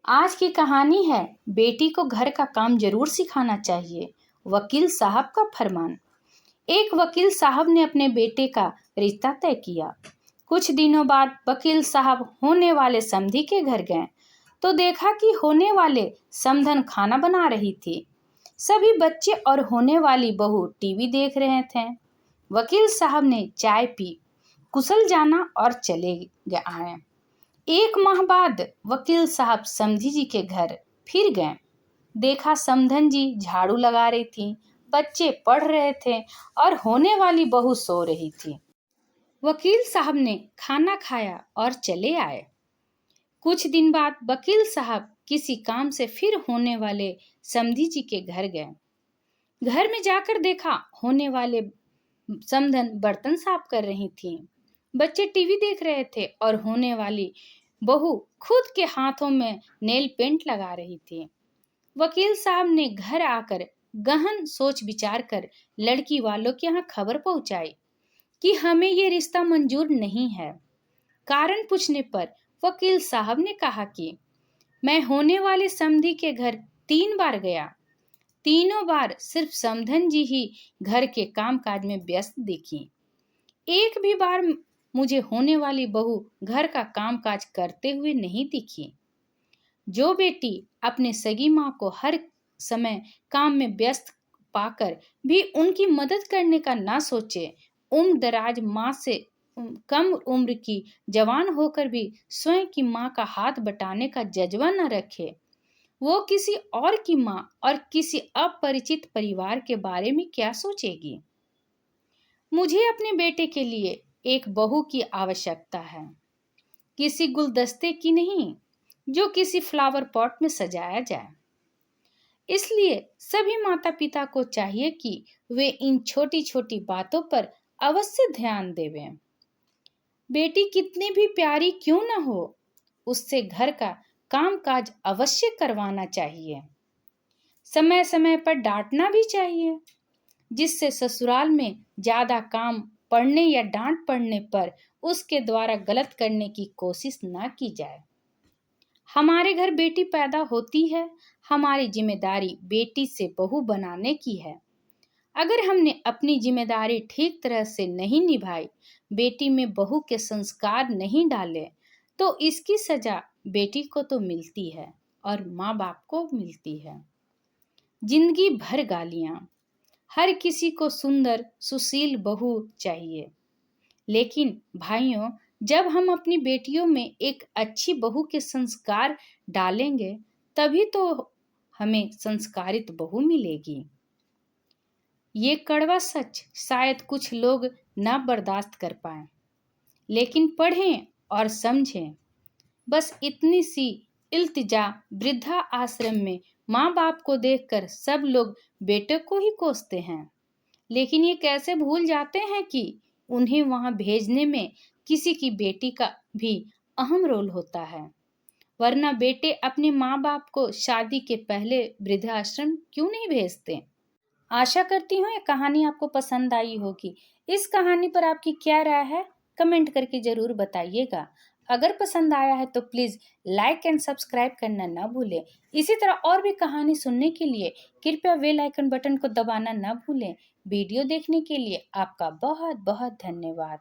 आज की कहानी है बेटी को घर का काम जरूर सिखाना चाहिए। वकील साहब का फरमान। एक वकील साहब ने अपने बेटे का रिश्ता तय किया। कुछ दिनों बाद वकील साहब होने वाले समधी के घर गए तो देखा कि होने वाले समधन खाना बना रही थी। सभी बच्चे और होने वाली बहू टीवी देख रहे थे। वकील साहब ने चाय पी, कुशल जाना और चले आए। एक माह बाद वकील साहब समधी जी के घर फिर गए। देखा समधन जी झाड़ू लगा रही थी, बच्चे पढ़ रहे थे और होने वाली बहू सो रही थी। वकील साहब ने खाना खाया और चले आए। कुछ दिन बाद वकील साहब किसी काम से फिर होने वाले समधी जी के घर गए। घर में जाकर देखा होने वाले समधन बर्तन साफ कर रही थी, बच्चे टीवी देख रहे थे और होने वाली बहू खुद के हाथों में नेल पेंट लगा रही थी। वकील साहब ने घर आकर गहन सोच विचार कर लड़की वालों के यहाँ खबर पहुंचाई कि हमें ये रिश्ता मंजूर नहीं है। कारण पूछने पर वकील साहब ने कहा कि मैं होने वाले समधी के घर 3 बार गया। तीनों बार सिर्फ समधन जी ही घर के कामकाज में व्यस्त दिखी। एक भी बार मुझे होने वाली बहू घर का कामकाज करते हुए नहीं दिखी। जो बेटी अपने सगी माँ को हर समय काम में व्यस्त पाकर भी उनकी मदद करने का ना सोचे, उम्र दराज माँ से कम उम्र की जवान होकर भी स्वयं की माँ का हाथ बटाने का जज्बा न रखे, वो किसी और की माँ और किसी अपरिचित परिवार के बारे में क्या सोचेगी। मुझे अपने बेटे के लिए एक बहू की आवश्यकता है, किसी गुलदस्ते की नहीं जो किसी फ्लावर पॉट में सजाया जाए। इसलिए सभी माता पिता को चाहिए कि वे इन छोटी छोटी बातों पर अवश्य ध्यान देवें। बेटी कितनी भी प्यारी क्यों न हो, उससे घर का कामकाज अवश्य करवाना चाहिए। समय समय पर डांटना भी चाहिए, जिससे ससुराल में ज्यादा काम पड़ने या डांट पड़ने पर उसके द्वारा गलत करने की कोशिश न की जाए। हमारे घर बेटी पैदा होती है, हमारी जिम्मेदारी बेटी से बहू बनाने की है। अगर हमने अपनी जिम्मेदारी ठीक तरह से नहीं निभाई, बेटी में बहू के संस्कार नहीं डाले, तो इसकी सजा बेटी को तो मिलती है और माँ बाप को मिलती है। जिंदगी भर गालियां। हर किसी को सुंदर सुशील बहू चाहिए, लेकिन भाइयों, जब हम अपनी बेटियों में एक अच्छी बहू के संस्कार डालेंगे, तभी तो हमें संस्कारित बहू मिलेगी। ये कड़वा सच शायद कुछ लोग ना बर्दाश्त कर पाए, लेकिन पढ़ें और समझें। बस इतनी सी इल्तिजा, वृद्धा आश्रम में माँ बाप को देखकर सब लोग बेटे को ही कोसते हैं, लेकिन ये कैसे भूल जाते हैं कि उन्हें वहां भेजने में किसी की बेटी का भी अहम रोल होता है। वरना बेटे अपने माँ बाप को शादी के पहले वृद्धाश्रम क्यों नहीं भेजते। आशा करती हूँ ये कहानी आपको पसंद आई होगी। इस कहानी पर आपकी क्या राय है, कमेंट करके जरूर बताइएगा। अगर पसंद आया है तो प्लीज लाइक एंड सब्सक्राइब करना ना भूलें। इसी तरह और भी कहानी सुनने के लिए कृपया बेल आइकन बटन को दबाना ना भूलें। वीडियो देखने के लिए आपका बहुत बहुत धन्यवाद।